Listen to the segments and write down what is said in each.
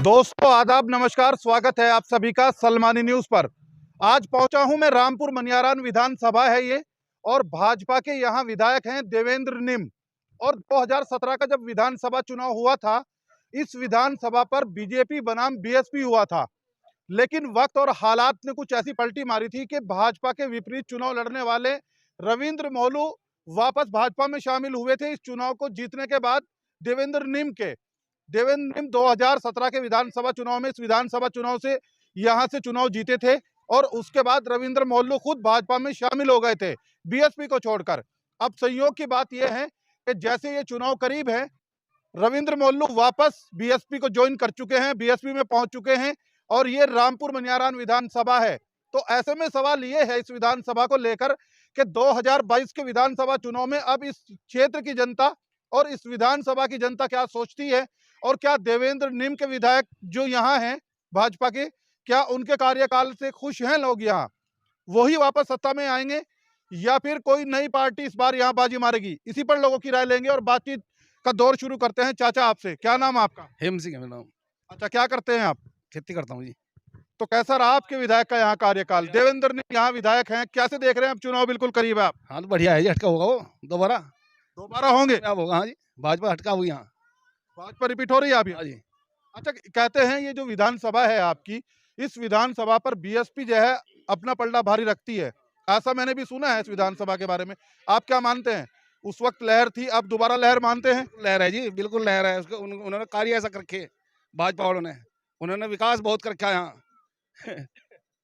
दोस्तों आदाब, नमस्कार, स्वागत है आप सभी का सलमानी न्यूज पर। आज पहुंचा हूं मैं रामपुर मनियारान विधानसभा है ये, और भाजपा के यहां विधायक हैं देवेंद्र निम। और 2017 का जब विधानसभा चुनाव हुआ था, इस विधानसभा पर बीजेपी बनाम बीएसपी हुआ था। लेकिन वक्त और हालात ने कुछ ऐसी पलटी मारी थी कि भाजपा के विपरीत चुनाव लड़ने वाले रविंद्र मोलू वापस भाजपा में शामिल हुए थे। इस चुनाव को जीतने के बाद देवेंद्र निम 2017 के विधानसभा चुनाव में इस विधानसभा चुनाव से यहां से चुनाव जीते थे, और उसके बाद रविंद्र मोलू खुद भाजपा में शामिल हो गए थे बीएसपी को छोड़कर। अब संयोग की बात यह है कि जैसे ये चुनाव करीब है, रविंद्र मोलू वापस बीएसपी को ज्वाइन कर चुके हैं, बीएसपी में पहुंच चुके हैं, और ये रामपुर मनियारान विधानसभा है। तो ऐसे में सवाल ये है इस विधानसभा को लेकर कि 2022 के विधानसभा चुनाव में अब इस क्षेत्र की जनता और इस विधानसभा की जनता क्या सोचती है, और क्या देवेंद्र निम के विधायक जो यहाँ हैं भाजपा के, क्या उनके कार्यकाल से खुश हैं लोग यहाँ, वही वापस सत्ता में आएंगे, या फिर कोई नई पार्टी इस बार यहाँ बाजी मारेगी? इसी पर लोगों की राय लेंगे और बातचीत का दौर शुरू करते हैं। चाचा, आपसे क्या नाम है आपका? हेम सिंह है मेरा नाम। अच्छा, क्या करते हैं आप? खेती करता हूँ जी। तो कैसा रहा आपके विधायक का यहाँ कार्यकाल? देवेंद्र निम यहाँ विधायक हैं, कैसे देख रहे हैं? अब चुनाव बिल्कुल करीब है। आप हाँ तो बढ़िया है जी, हटका होगा वो दोबारा होंगे? अब होगा। हाँ जी, भाजपा हटका हुई यहाँ। भाजपा रिपीट हो रही है अभी? हाँ जी। अच्छा, कहते हैं ये जो विधानसभा है आपकी, इस विधानसभा पर बीएसपी जो है अपना पलड़ा भारी रखती है, ऐसा मैंने भी सुना है इस विधानसभा के बारे में। आप क्या मानते हैं? उस वक्त लहर थी, अब दोबारा लहर मानते हैं? लहर है जी, बिल्कुल लहर है। उसको उन्होंने कार्य ऐसा कर रखे भाजपा वालों ने, उन्होंने विकास बहुत कर रखा यहाँ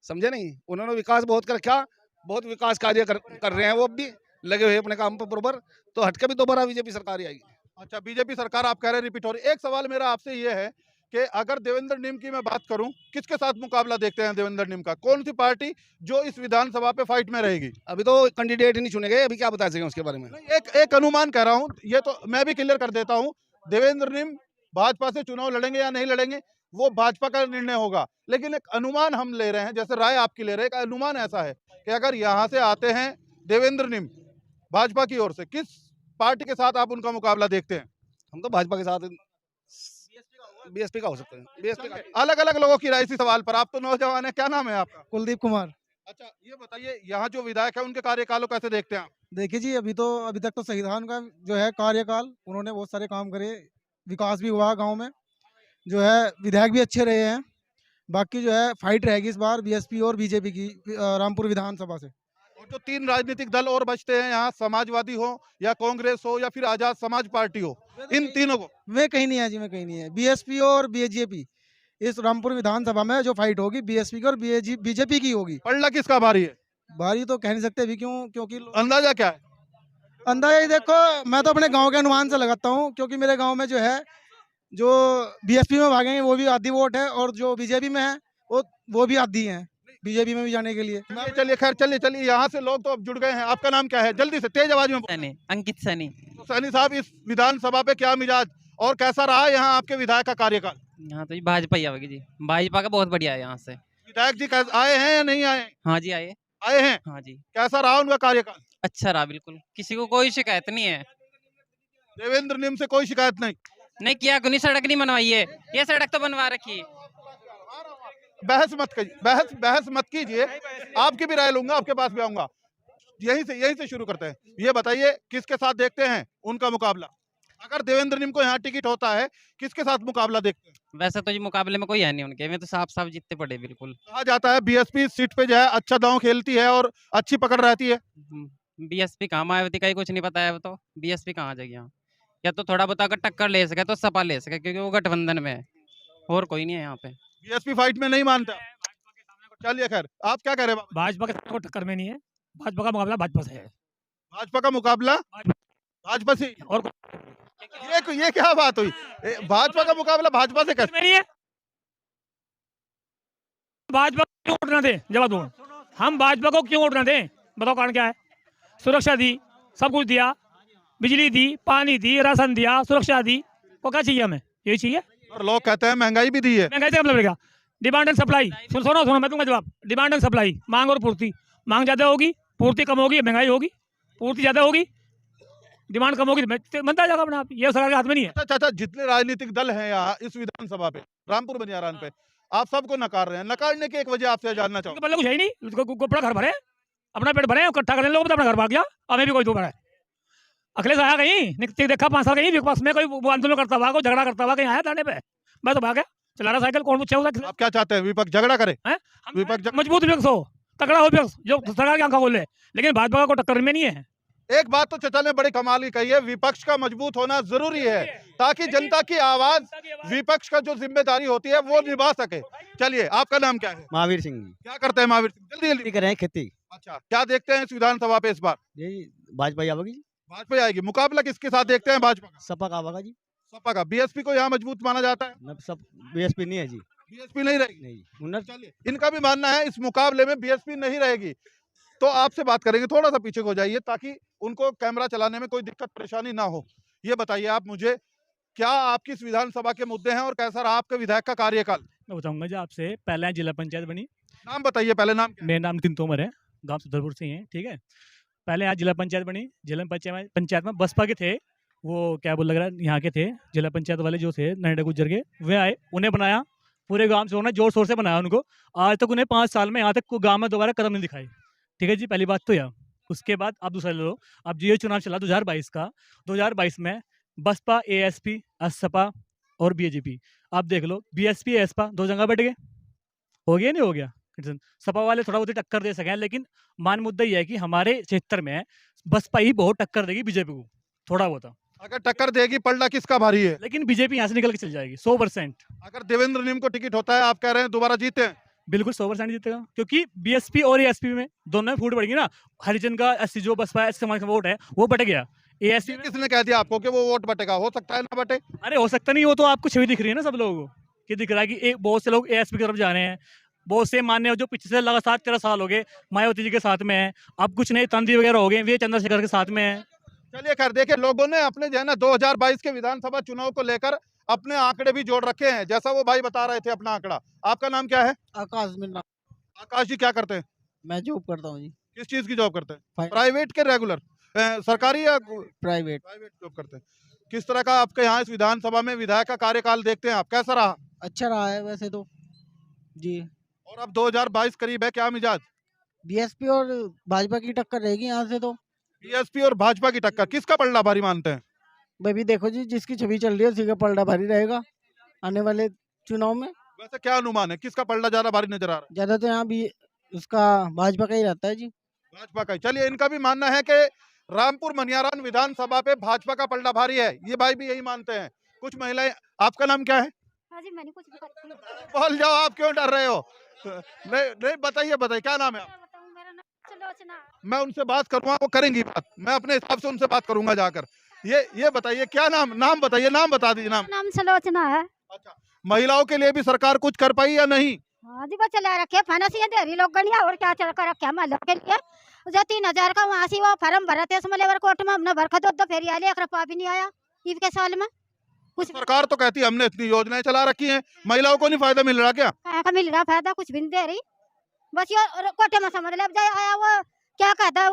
समझे नहीं, उन्होंने विकास बहुत कर रखा, बहुत विकास कार्य कर रहे हैं वो, अब भी लगे हुए अपने काम पर बरोबर। तो हटके भी दोबारा बीजेपी सरकार आएगी। अच्छा, बीजेपी सरकार आप कह रहे हैं रिपीट हो रही। एक सवाल मेरा आपसे ये है कि अगर देवेंद्र निम की मैं बात करूं, किसके साथ मुकाबला देखते हैं देवेंद्र निम का? कौन सी पार्टी जो इस विधानसभा पे फाइट में रहेगी? अभी तो कैंडिडेट ही नहीं चुने गए, अभी क्या बता सकें उसके बारे में? एक अनुमान कह रहा हूं, ये तो मैं भी क्लियर कर देता हूं। देवेंद्र निम भाजपा से चुनाव लड़ेंगे या नहीं लड़ेंगे, वो भाजपा का निर्णय होगा, लेकिन एक अनुमान हम ले रहे हैं, जैसे राय आपकी ले रहे हैं। एक अनुमान ऐसा है कि अगर यहाँ से आते हैं देवेंद्र निम भाजपा की ओर से, किस पार्टी के साथ आप उनका मुकाबला देखते हैं? हम तो भाजपा के साथ बीएसपी का हो सकते हैं। बीएसपी का अलग अलग लोगों की राय इसी सवाल पर। आप तो नौजवान है, क्या नाम है आपका? कुलदीप कुमार। अच्छा, ये बताइए यहाँ जो विधायक है उनके कार्यकाल को कैसे देखते हैं आप? देखिए जी, अभी तक तो संविधान का जो है कार्यकाल, उन्होंने बहुत सारे काम करे, विकास भी हुआ गांव में, जो है विधायक भी अच्छे रहे हैं। बाकी जो है फाइट रहेगी इस बार बीएसपी और बीजेपी की रामपुर विधानसभा से। और जो तीन राजनीतिक दल और बचते हैं यहाँ, समाजवादी हो या कांग्रेस हो या फिर आजाद समाज पार्टी हो, इन तीनों को वे कहीं नहीं है जी, मैं कहीं नहीं है। बीएसपी और बीजेपी इस रामपुर विधानसभा में जो फाइट होगी बीएसपी की और बीजेपी की होगी। पलड़ा किसका भारी है? भारी तो कह नहीं सकते अभी, क्योंकि अंदाजा क्या है? अंदाजा ही देखो, मैं तो अपने गांव के अनुमान से लगाता हूं, क्योंकि मेरे गांव में जो है जो बीएसपी में भागेंगे वो भी आधी वोट है, और जो बीजेपी में है वो भी आधी है बीजेपी में भी जाने के लिए। चलिए खैर, चलिए यहाँ से लोग तो अब जुड़ गए हैं। आपका नाम क्या है? जल्दी से तेज आवाज में बोलिए। अंकित सैनी। तो सैनी साहब, इस विधानसभा पे क्या मिजाज और कैसा रहा यहाँ आपके विधायक का कार्यकाल? यहाँ तो जी भाजपा ही आवेगी जी, भाजपा का बहुत बढ़िया है यहाँ से। विधायक जी आए हैं या नहीं आए? हाँ जी आए। आए हैं। हाँ जी, कैसा रहा उनका कार्यकाल? अच्छा रहा, बिल्कुल किसी को कोई शिकायत नहीं है। देवेंद्र निम से कोई शिकायत नहीं? नहीं किया, कोई सड़क नहीं बनवाई है, ये सड़क तो बनवा रखी। बहस मत कीजिए, आपकी भी राय लूंगा, आपके पास भी आऊंगा। यहीं से शुरू करते हैं। ये बताइए किसके साथ देखते हैं उनका मुकाबला? अगर देवेंद्र निम को यहाँ टिकट होता है, किसके साथ मुकाबला देखते हैं? वैसे तो जी मुकाबले में कोई है नहीं उनके, में तो साफ साफ जीतते पड़े बिल्कुल। कहा जाता है बीएसपी सीट पे जो है अच्छा दांव खेलती है और अच्छी पकड़ रहती है। बीएसपी कहाँ, मायावती का ही कुछ नहीं पता है। वो तो बीएसपी कहाँ आ जाएगी यहाँ? या तो थोड़ा बहुत अगर टक्कर ले सके तो सपा ले सके, क्योंकि वो गठबंधन में है, और कोई नहीं है यहाँ पे। बीएसपी फाइट में नहीं मानता। चलिए खैर, आप क्या कह रहे हैं? भाजपा के साथ कोई टक्कर में नहीं है, भाजपा का मुकाबला भाजपा से है। भाजपा का मुकाबला भाजपा से? और ये क्या बात हुई? भाजपा का मुकाबला भाजपा से कैसे? नहीं है, भाजपा को क्यों वोट ना दें? जवाब दो, हम भाजपा को क्यों वोट ना दें? बताओ कारण क्या है? सुरक्षा दी, सब कुछ दिया, बिजली दी, पानी दी, राशन दिया, सुरक्षा दी, वो क्या चाहिए हमें? यही चाहिए। और लोग कहते हैं महंगाई भी दी है। महंगाई से मतलब क्या? Demand and supply. सुनो मैं दूंगा जवाब। डिमांड एंड सप्लाई, मांग और पूर्ति। मांग ज्यादा होगी, पूर्ति कम होगी, महंगाई होगी। पूर्ति ज्यादा होगी, डिमांड कम होगी, बनता जाएगा अपना आप। ये सरकार के हाथ में नहीं है। अच्छा, जितने राजनीतिक दल हैं यहाँ इस विधानसभा पे, रामपुर बनियारान पे, आप सबको नकार रहे हैं। नकारने की एक वजह आपसे जानना चाहूंगा। मतलब कुछ है ही नहीं, अपना घर भरे, अपना पेट भरे, इकट्ठा करने लोग अपना घर भाग गया, हमें भी कोई दो बड़ा है। अखिलेश आया कहीं देखा 5 साल कहीं विपक्ष में कोई वो आंदोलन करता हुआ, कोई झगड़ा करता हुआ कहीं आया धरने पे? मैं तो भाग गया, चला रहा साइकिल, कौन पूछा होगा? आप क्या चाहते हैं, विपक्ष झगड़ा करे? विपक्ष मजबूत विपक्ष हो, तगड़ा हो विपक्ष, जो सरकार की आंखों खोले, लेकिन भाजपा को टक्कर में नहीं है। एक बात तो चचा ने बड़ी कमाल की कही है, विपक्ष का मजबूत होना जरूरी है ताकि जनता की आवाज, विपक्ष का जो जिम्मेदारी होती है वो निभा सके। चलिए, आपका नाम क्या है? महावीर सिंह जी। क्या करते हैं महावीर सिंह? जल्दी जल्दी। खेती कर रहे हैं, खेती। अच्छा, क्या देखते हैं इस विधानसभा पे इस बार? यही भाजपा ही आवेगी जी। भाजपा आएगी। मुकाबला किसके साथ देखते हैं भाजपा का? सपा का आवेगा जी। सपा का। बीएसपी को यहाँ मजबूत माना जाता है? न सब बीएसपी नहीं है जी। बीएसपी नहीं रहेगी। नहीं उन्नत चलिए, इनका भी मानना है इस मुकाबले में बीएसपी नहीं रहेगी। तो आपसे बात करेंगे, थोड़ा सा पीछे हो जाइए ताकि उनको कैमरा चलाने में कोई दिक्कत परेशानी ना हो। ये बताइए आप मुझे, क्या आपकी इस विधानसभा के मुद्दे हैं और कैसा रहा आपके विधायक का कार्यकाल? मैं बताऊंगा जी आपसे। पहले जिला पंचायत बनी, नाम बताइए, पहले नाम क्या है? मेरा नाम नितिन तोमर है, गांव सुधरपुर से ही है, ठीक है। पहले यहाँ जिला पंचायत बनी, जिला पंचायत में बसपा के थे, वो क्या बोल लग रहा है, यहाँ के थे जिला पंचायत वाले जो थे नरेंद्र गुज्जर के, वे आए, उन्हें बनाया, पूरे गांव से उन्होंने जोर शोर से बनाया उनको। आज तक उन्हें 5 साल में यहाँ तक गांव में दोबारा कदम नहीं दिखाई, ठीक है जी, पहली बात तो यह। उसके बाद आप दूसरा ले लो, अब ये चुनाव चला 2022 का, 2022 में बसपा, एएसपी, सपा और बीजेपी, आप देख लो, बीएसपी एसपा 2 जगह बैठ गए, हो गया नहीं हो गया? सपा वाले थोड़ा बहुत ही टक्कर दे सके, लेकिन मान मुद्दा यह है कि हमारे क्षेत्र में बसपा ही बहुत टक्कर देगी बीजेपी को, थोड़ा बहुत। अगर टक्कर देगी, पलड़ा किसका भारी है? लेकिन बीजेपी यहाँ से निकल के चल जाएगी 100%। अगर देवेंद्र निम को टिकट होता है, आप कह रहे हैं दोबारा जीते हैं? बिल्कुल 100% जीतेगा, क्योंकि बीएसपी और एएसपी में दोनों में फूट पड़ेगी ना। हरिजन का एससी जो बसपा एससी समाज का वोट है वो बट गया, एएसपी में किसने कह दिया आपको कि वो वोट बटेगा? हो सकता है ना बटे। अरे हो सकता नहीं, वो तो आपको छवि दिख रही है ना सब लोगों को, कि दिख रहा है कि एक बहुत से लोग एएसपी की तरफ जा रहे हैं, बहुत से मान्य जो पीछे से लगातार 13 साल हो गए मायावती जी के साथ में है, अब कुछ नए तंत्री वगैरह हो गए, वे चंद्रशेखर के साथ में है। चलिए, खैर देखिए, लोगों ने अपने जो है ना 2022 के विधानसभा चुनाव को लेकर अपने आंकड़े भी जोड़ रखे हैं, जैसा वो भाई बता रहे थे अपना आंकड़ा। आपका नाम क्या है? आकाश मिलना। आकाश जी, क्या करते हैं? मैं जॉब करता हूँ जी। किस चीज की जॉब करते हैं? फाइ- प्राइवेट के रेगुलर, सरकारी या प्राइवेट। प्राइवेट जॉब करते हैं? किस तरह का आपके यहाँ इस विधानसभा में विधायक का कार्यकाल देखते हैं आप, कैसा रहा? अच्छा रहा है वैसे तो जी। और अब 2022 करीब है, क्या मिजाज? बीएसपी और भाजपा की टक्कर रहेगी यहाँ से तो। बीएसपी और भाजपा की टक्कर, किसका पलड़ा भारी मानते हैं? भाई भी देखो जी, जिसकी छवि चल रही है उसी का पलड़ा भारी रहेगा आने वाले चुनाव में। वैसे क्या अनुमान है, किसका पलड़ा ज्यादा भारी नजर आ रहा है? ज्यादा तो यहाँ भी उसका भाजपा का ही रहता है जी। भाजपा का ही। चलिए, इनका भी मानना है कि रामपुर मनियारान विधानसभा पे भाजपा का पलड़ा भारी है, ये भाई भी यही मानते हैं। कुछ महिलाएं, आपका नाम क्या है? हाँ जी, मैंने कुछ भी करती हूँ। बोल जाओ, आप क्यों डर रहे हो? नहीं नहीं, बताइए बताइए, क्या नाम है आप? क्या बताऊँ, मेरा नाम सुलोचना। मैं उनसे बात करूंगा, वो करेंगी बात, मैं अपने हिसाब से उनसे बात करूंगा जाकर। ये बताइए, क्या नाम बताइए, नाम बता दीजिए। नाम? नाम सुलोचना है। अच्छा, महिलाओं के लिए भी सरकार कुछ कर पाई या नहीं? हाँ जी, वो चला रखे फांसी दे रही लोग गणिया, और क्या चल कर रखे महिलाओं के लिए। जो 3000 का वहाँ से वो फॉर्म भरा थे उसमें लेबर कोर्ट में, हमने भरखा दो फेरी आले, 1 रुपया भी नहीं आया ईद के साल में। कुछ सरकार तो कहती है हमने इतनी योजनाएं चला रखी हैं, महिलाओं को नहीं फायदा मिल रहा क्या? कहाँ का मिल रहा फायदा, कुछ भी नहीं दे रही। बस ये कोटे में समझ ले, अब जाए आया वो क्या कहता है,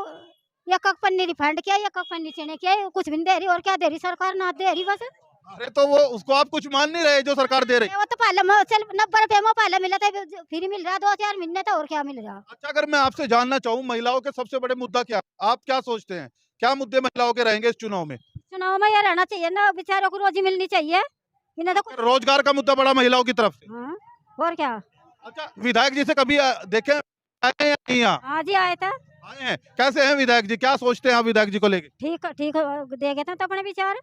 ये कक पन्नी रिफंड किया, ये कक पन्नी चने किया, कुछ भी नहीं दे रही। और क्या दे रही सरकार? ना दे रही बस। अरे तो वो उसको आप कुछ मान नहीं रहे जो सरकार दे रही? वो तो पहले 90 रुपए में पहले मिला था, फिर मिल रहा 2-4 महीने था, और क्या मिल रहा। अच्छा, अगर मैं आपसे जानना चाहूँ महिलाओं के सबसे बड़े मुद्दा क्या, आप क्या सोचते हैं, क्या मुद्दे महिलाओं के रहेंगे इस चुनाव में? चुनाव में ये रहना चाहिए ना, बेचारों को रोजी मिलनी चाहिए, इन्हें तो कुछ। रोजगार का मुद्दा बड़ा महिलाओं की तरफ से। हाँ, और क्या। अच्छा, विधायक जी से कभी देखे आए हैं या नहीं? यहाँ हाँ जी, आए थे। आए हैं। कैसे हैं विधायक जी, क्या सोचते हैं आप विधायक जी को लेके? ठीक दे गए थे तो अपने विचार।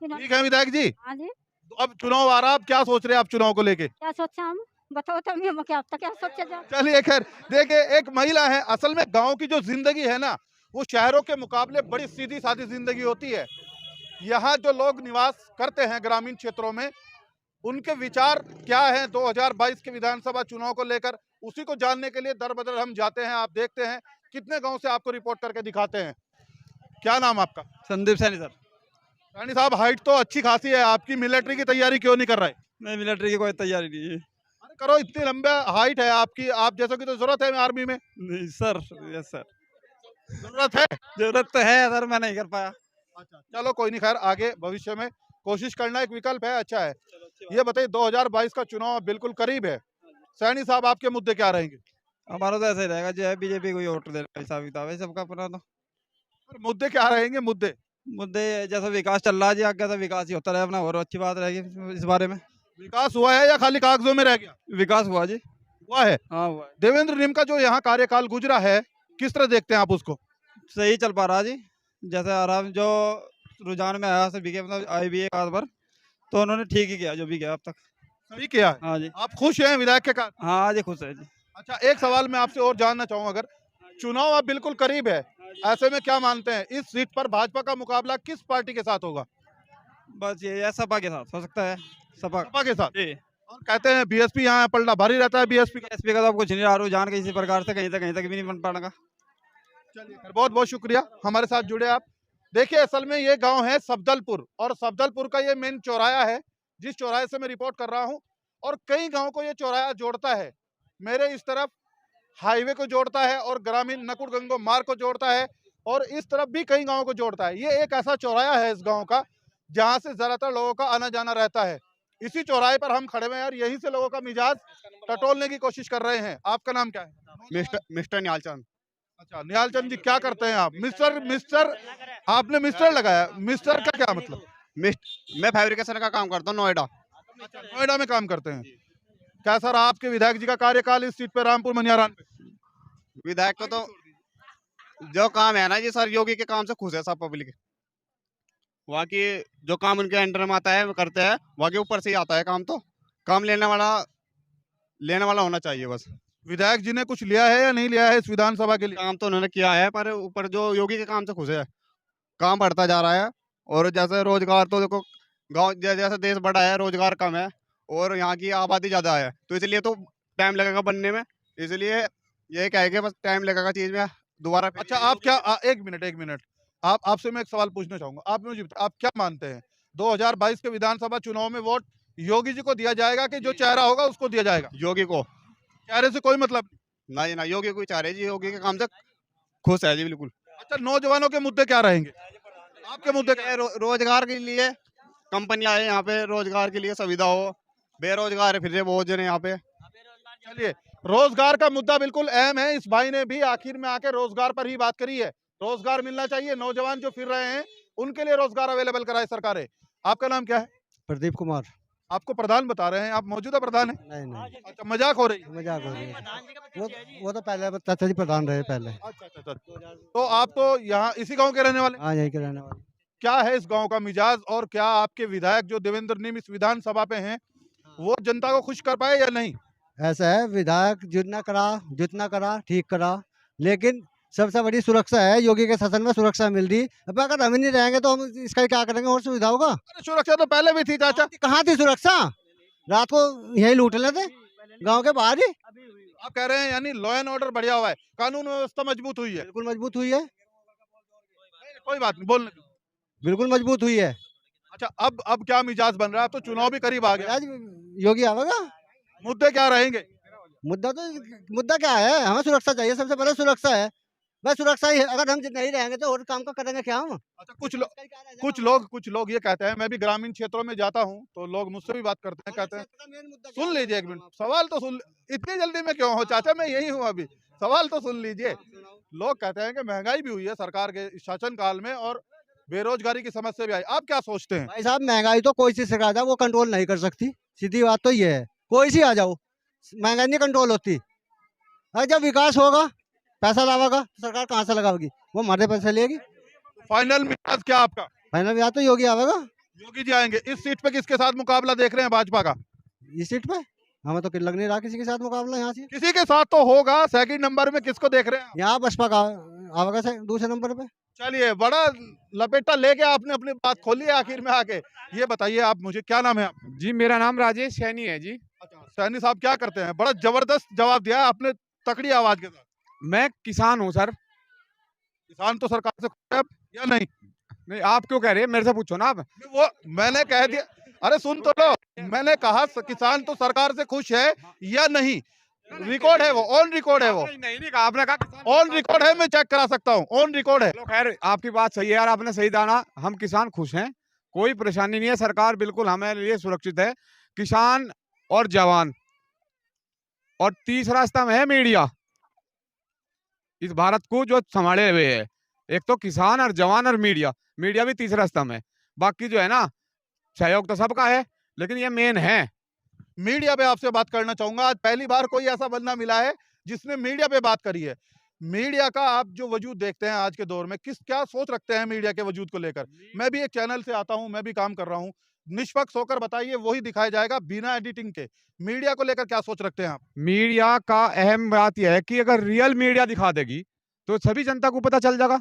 ठीक है विधायक जी। हाँ जी, तो अब चुनाव आ रहा, आप क्या सोच रहे हैं आप चुनाव को लेके? क्या सोचा हम, बताओ तो हम क्या सोचा जाए। चलिए, खैर देखिए, एक महिला है, असल में गांव की जो जिंदगी है ना, वो शहरों के मुकाबले बड़ी सीधी सादी जिंदगी होती है। यहाँ जो लोग निवास करते हैं ग्रामीण क्षेत्रों में, उनके विचार क्या हैं 2022 के विधानसभा चुनाव को लेकर, उसी को जानने के लिए दर बदर हम जाते हैं। आप देखते हैं कितने गांव से आपको रिपोर्ट करके दिखाते हैं। क्या नाम आपका? संदीप सैनी सर। रानी साहब, हाइट तो अच्छी खासी है आपकी, मिलिट्री की तैयारी क्यों नहीं कर रहे? नहीं, मिलिट्री की कोई तैयारी नहीं है। अरे करो, इतनी लंबा हाइट है आपकी, आप जैसों की तो जरूरत है आर्मी में। नहीं सर, यस सर, जरूरत है? जरूरत तो है सर, मैं नहीं कर पाया। अच्छा, चलो कोई नहीं, खैर आगे भविष्य में कोशिश करना एक विकल्प है, अच्छा है। ये बताइए 2022 का चुनाव बिल्कुल करीब है, सैनी साहब आपके मुद्दे क्या रहेंगे? हमारा तो ऐसे ही रहेगा, जो है बीजेपी को ही वोट दे, हिसाब किताब है सबका अपना। तो और मुद्दे क्या रहेंगे मुद्दे? मुद्दे जैसा विकास चल रहा है जी, आगे तो विकास ही होता रहे अपना, और अच्छी बात रहेगी इस बारे में। विकास हुआ है या खाली कागजों में रह गया? विकास हुआ जी, हुआ है। हाँ हुआ है। देवेंद्र निम का जो यहाँ कार्यकाल गुजरा है, किस तरह देखते हैं आप उसको? सही चल पा रहा जी, जैसे आराम जो रुझान में आया सभी के, मतलब आई भी एक आध बार, तो उन्होंने ठीक ही किया जो भी किया अब तक। सही किया है। हाँ जी, आप खुश हैं विधायक के कारण? हाँ जी खुश है जी। अच्छा, एक सवाल मैं आपसे और जानना चाहूंगा, अगर चुनाव अब बिल्कुल करीब है, ऐसे में क्या मानते हैं इस सीट पर भाजपा का मुकाबला किस पार्टी के साथ होगा? बस ये है, सपा के साथ हो सकता है, सपा सपा के साथ। जी। और कहते हैं बीएसपी यहाँ पलड़ा भारी रहता है बीएसपी का। एसपी का तो अब कुछ नहीं रहा, रुझान किसी प्रकार से कहीं तक भी नहीं बन पाएगा। चलिए, बहुत बहुत शुक्रिया हमारे साथ जुड़े आप। देखिए, असल में ये गांव है सफदलपुर, और सफदलपुर का ये मेन चौराया है, जिस चौराहे से मैं रिपोर्ट कर रहा हूं, और कई गांव को ये चौराया जोड़ता है। मेरे इस तरफ हाईवे को जोड़ता है और ग्रामीण नकुड़ गंगो मार्ग को जोड़ता है, और इस तरफ भी कई गांवों को जोड़ता है। ये एक ऐसा चौराया है इस गांव का जहां से ज्यादातर लोगों का आना जाना रहता है। इसी चौराहे पर हम खड़े हुए हैं और यहीं से लोगों का मिजाज टटोलने की कोशिश कर रहे हैं। आपका नाम क्या है? मिस्टर न्यालचंद। अच्छा, निहालचंद जी, क्या करते हैं आप? मिस्टर आपने मिस्टर लगाया, मिस्टर का क्या मतलब? मैं फैब्रिकेशन का काम करता हूँ नोएडा। नोएडा में काम करते हैं। क्या सर आपके विधायक जी का कार्यकाल इस सीट पे रामपुर मनियारान पे? विधायक को तो जो काम है ना जी सर, योगी के काम से खुश है सब पब्लिक। वहाँ की जो काम उनके अंडर में आता है वो करते हैं, वहाँ के ऊपर से ही आता है काम। तो काम लेने वाला होना चाहिए बस। विधायक जी ने कुछ लिया है या नहीं लिया है इस विधानसभा के लिए? काम तो उन्होंने किया है, पर ऊपर जो योगी के काम से खुश है, काम बढ़ता जा रहा है। और जैसे रोजगार तो देखो, गांव जैसे देश बड़ा है, रोजगार कम है और यहाँ की आबादी ज्यादा है, तो इसलिए तो टाइम लगेगा बनने में। इसलिए ये कहेंगे बस टाइम लगेगा चीज में दोबारा। अच्छा, आप क्या एक मिनट आपसे मैं एक सवाल पूछना चाहूंगा। आप मुझे आप क्या मानते हैं 2022 के विधानसभा चुनाव में वोट योगी जी को दिया जाएगा कि जो चेहरा होगा उसको दिया जाएगा? योगी को। चेहरे से कोई मतलब नहीं। ना योगी को चाह रहे जी, योगी के काम से खुश है जी बिल्कुल। अच्छा, नौजवानों के मुद्दे क्या रहेंगे? आपके मुद्दे क्या? रोजगार के लिए कंपनियां आए यहाँ पे, रोजगार के लिए सुविधा हो। बेरोजगार है फिर से बहुत जने यहाँ पे। चलिए, रोजगार का मुद्दा बिल्कुल अहम है। इस भाई ने भी आखिर में आके रोजगार पर ही बात करी है। रोजगार मिलना चाहिए, नौजवान जो फिर रहे हैं उनके लिए रोजगार अवेलेबल कराए सरकारें। आपका नाम क्या है? प्रदीप कुमार। आपको प्रधान बता रहे हैं, आप मौजूदा प्रधान हैं? नहीं, अच्छा, मजाक हो रही है। मजाक हो रही है। वो तो पहले चाचा जी प्रधान रहे पहले। अच्छा। तो आप तो यहाँ इसी गांव के रहने वाले? हाँ, यहीं के रहने वाले। क्या है इस गांव का मिजाज, और क्या आपके विधायक जो देवेंद्र निम इस विधानसभा पे हैं वो जनता को खुश कर पाए या नहीं? ऐसा है, विधायक जितना करा ठीक करा, लेकिन सबसे बड़ी सुरक्षा है, योगी के शासन में सुरक्षा मिल रही। अब अगर हम ही नहीं रहेंगे तो हम इसका क्या करेंगे, और सुविधा होगा? अरे सुरक्षा तो पहले भी थी चाचा। कहाँ थी सुरक्षा? रात को यही लूट लेते गांव के बाहर ही। आप कह रहे हैं यानी लॉ एंड ऑर्डर बढ़िया हुआ है, कानून व्यवस्था मजबूत हुई है? बिल्कुल मजबूत हुई है, कोई बात नहीं, बोलने दो। बिल्कुल मजबूत हुई है। अच्छा, अब क्या मिजाज बन रहा है? अब तो चुनाव भी करीब आ गया, आज योगी आवेगा। मुद्दे क्या रहेंगे? मुद्दा क्या है, हमें सुरक्षा चाहिए, सबसे पहले सुरक्षा है, बस सुरक्षा ही है। अगर हम नहीं रहेंगे तो और काम का करेंगे क्या हम? अच्छा, कुछ लोग ये कहते हैं, मैं भी ग्रामीण क्षेत्रों में जाता हूँ तो लोग मुझसे भी बात करते हैं, कहते हैं सुन लीजिए एक मिनट, सवाल तो सुन। इतनी जल्दी में क्यों हो चाचा, मैं यही हूँ अभी, सवाल तो सुन लीजिए। लोग कहते हैं कि महंगाई भी हुई है सरकार के शासन काल में और बेरोजगारी की समस्या भी आई। आप क्या सोचते हैं? भाई साहब, महंगाई तो कोई सी सरकार जाए वो कंट्रोल नहीं कर सकती, सीधी बात तो ये है। कोई सी आ जाओ, महंगाई नहीं कंट्रोल होती। अगर जब विकास होगा, पैसा लावेगा, सरकार कहाँ से लगाएगी? वो हमारे पैसे लेगी। फाइनल मिजाज क्या आपका? फाइनल या तो योगी आवेगा। योगी जी आएंगे। इस सीट पे किसके साथ मुकाबला देख रहे हैं भाजपा का? इस सीट पे हमें तो लग नहीं रहा किसी के साथ मुकाबला यहाँ से। किसी के साथ तो होगा। सेकंड नंबर में किसको देख रहे हैं? यहाँ बसपा का आवेगा दूसरे नंबर पे। चलिए, बड़ा लपेटा लेके आपने अपनी बात खोली है आखिर में आके। ये बताइए आप मुझे, क्या नाम है आप? जी, मेरा नाम राजेश सैनी है जी। अच्छा, सैनी साहब क्या करते हैं? बड़ा जबरदस्त जवाब दिया है आपने, तकड़ी आवाज के साथ। मैं किसान हूँ सर। किसान तो सरकार से खुश है अब या नहीं? नहीं, आप क्यों कह रहे हैं? मेरे से पूछो ना आप। वो मैंने कह दिया, अरे सुन तो लो, मैंने कहा किसान तो सरकार से खुश है या नहीं? रिकॉर्ड है वो, ऑन रिकॉर्ड है वो, नहीं कहा आपने, कहा ऑन रिकॉर्ड है, मैं चेक करा सकता हूँ, ऑन रिकॉर्ड है। चलो खैर, आपकी बात सही है यार, आपने सही जाना। हम किसान खुश हैं, कोई परेशानी नहीं है। सरकार बिल्कुल हमारे लिए सुरक्षित है। किसान और जवान, और तीसरा स्तंभ है मीडिया। इस भारत को जो संभाले हुए है, एक तो किसान और जवान और मीडिया, मीडिया भी तीसरा स्तंभ है। बाकी जो है ना, सहयोग तो सबका है, लेकिन ये मेन है। मीडिया पे आपसे बात करना चाहूंगा। आज पहली बार कोई ऐसा बंदा मिला है जिसने मीडिया पे बात करी है। मीडिया का आप जो वजूद देखते हैं आज के दौर में, क्या सोच रखते हैं मीडिया के वजूद को लेकर? मैं भी एक चैनल से आता हूं, मैं भी काम कर रहा हूं। निष्पक्ष होकर बताइए, वही दिखाया जाएगा बिना एडिटिंग के। मीडिया को लेकर क्या सोच रखते हैं आप? मीडिया का अहम बात यह है कि अगर रियल मीडिया दिखा देगी तो सभी जनता को पता चल जाएगा।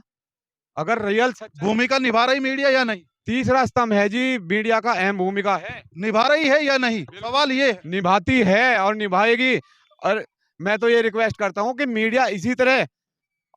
अगर रियल भूमिका निभा रही मीडिया या नहीं? तीसरा स्तंभ है जी, मीडिया का अहम भूमिका है। निभा रही है या नहीं, सवाल ये है। निभाती है और निभाएगी। और मैं तो ये रिक्वेस्ट करता हूं कि मीडिया इसी तरह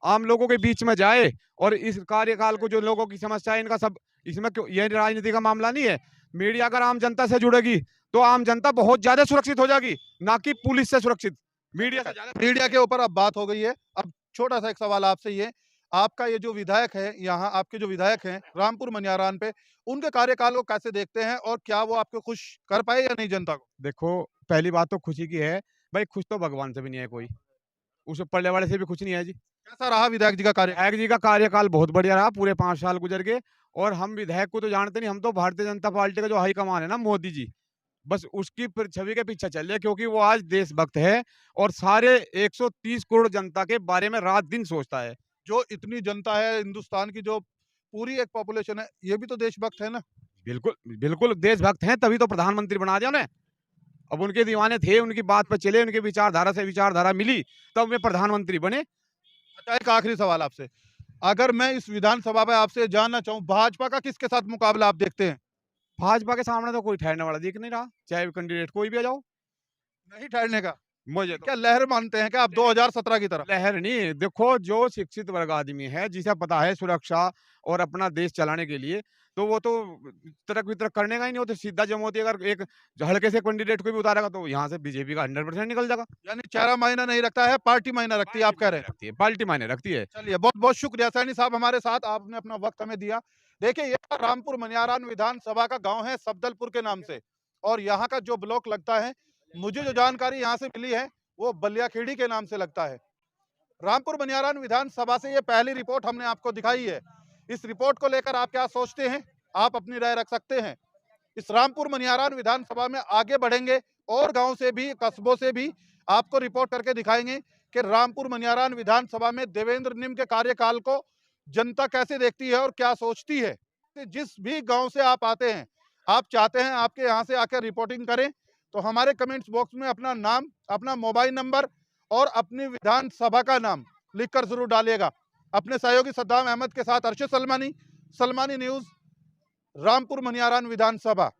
आम लोगों के बीच में जाए, और इस कार्यकाल को जो लोगों की समस्या है इनका सब, इसमें क्यों, ये राजनीति का मामला नहीं है। मीडिया अगर आम जनता से जुड़ेगी तो आम जनता बहुत ज्यादा सुरक्षित हो जाएगी, ना कि पुलिस से सुरक्षित। मीडिया से ज्यादा। मीडिया के ऊपर अब बात हो गई है। अब छोटा सा एक सवाल आपसे, ये आपका ये जो विधायक है, यहाँ आपके जो विधायक हैं रामपुर मनियारान पे, उनके कार्यकाल को कैसे देखते हैं और क्या वो आपको खुश कर पाए या नहीं जनता को? देखो, पहली बात तो खुशी की है भाई, खुश तो भगवान से भी नहीं है कोई, उस ऊपर वाले से भी खुश नहीं है जी। कैसा रहा विधायक जी का कार्य? विधायक जी का कार्यकाल बहुत बढ़िया रहा, पूरे 5 साल गुजर गए। और हम विधायक को तो जानते नहीं, हम तो भारतीय जनता पार्टी का जो हाईकमान है ना, मोदी जी, बस उसकी छवि के पीछे चल रहे, क्योंकि वो आज देशभक्त है और सारे 130 करोड़ जनता के बारे में रात दिन सोचता है। जो इतनी जनता है हिंदुस्तान की, जो पूरी एक पॉपुलेशन है, ये भी तो देशभक्त है ना? बिल्कुल बिल्कुल देशभक्त हैं, तभी तो प्रधानमंत्री बना दिया उन्हें। अब उनके दीवाने थे, उनकी बात पर चले, उनकी विचारधारा से विचारधारा मिली, तब वे प्रधानमंत्री बने। अच्छा, एक आखिरी सवाल आपसे, अगर मैं इस विधानसभा में आपसे जानना चाहूँ, भाजपा का किसके साथ मुकाबला आप देखते हैं? भाजपा के सामने तो कोई ठहरने वाला दिख नहीं रहा, चाहे कैंडिडेट कोई भी आ जाओ। नहीं ठहरने का? मुझे तो क्या लहर मानते हैं क्या आप 2017 की तरफ? लहर नहीं, देखो जो शिक्षित वर्ग आदमी है, जिसे पता है सुरक्षा और अपना देश चलाने के लिए, तो वो तो तर्क वितर्क करने का ही नहीं, होता सीधा जमोती। अगर एक हल्के से कैंडिडेट को भी उतारेगा तो यहाँ से बीजेपी का 100% निकल जाएगा। यानी चेहरा मायना नहीं रखता है, पार्टी मायना रखती है, आप कह रहे हैं? रखती है, पार्टी मायने रखती है। चलिए, बहुत बहुत शुक्रिया सैनी साहब, हमारे साथ आपने अपना वक्त हमें दिया। देखिए, ये रामपुर मनियारान विधानसभा का गांव है सफदलपुर के नाम से, और यहाँ का जो ब्लॉक लगता है, मुझे जो जानकारी यहाँ से मिली है वो बलियाखेड़ी के नाम से लगता है। रामपुर मनियारान विधानसभा से ये पहली रिपोर्ट हमने आपको दिखाई है। इस रिपोर्ट को लेकर आप क्या सोचते हैं, आप अपनी राय रख सकते हैं। इस रामपुर मनियारान विधानसभा में आगे बढ़ेंगे और गांव से भी, कस्बों से भी आपको रिपोर्ट करके दिखाएंगे कि रामपुर मनियारान विधानसभा में देवेंद्र निम के कार्यकाल को जनता कैसे देखती है और क्या सोचती है। जिस भी गांव से आप आते हैं, आप चाहते हैं आपके यहाँ से आकर रिपोर्टिंग करें, तो हमारे कमेंट्स बॉक्स में अपना नाम, अपना मोबाइल नंबर और अपनी विधानसभा का नाम लिखकर जरूर डालिएगा। अपने सहयोगी सद्दाम अहमद के साथ अर्शद सलमानी, सलमानी न्यूज़, रामपुर मनियारान विधानसभा।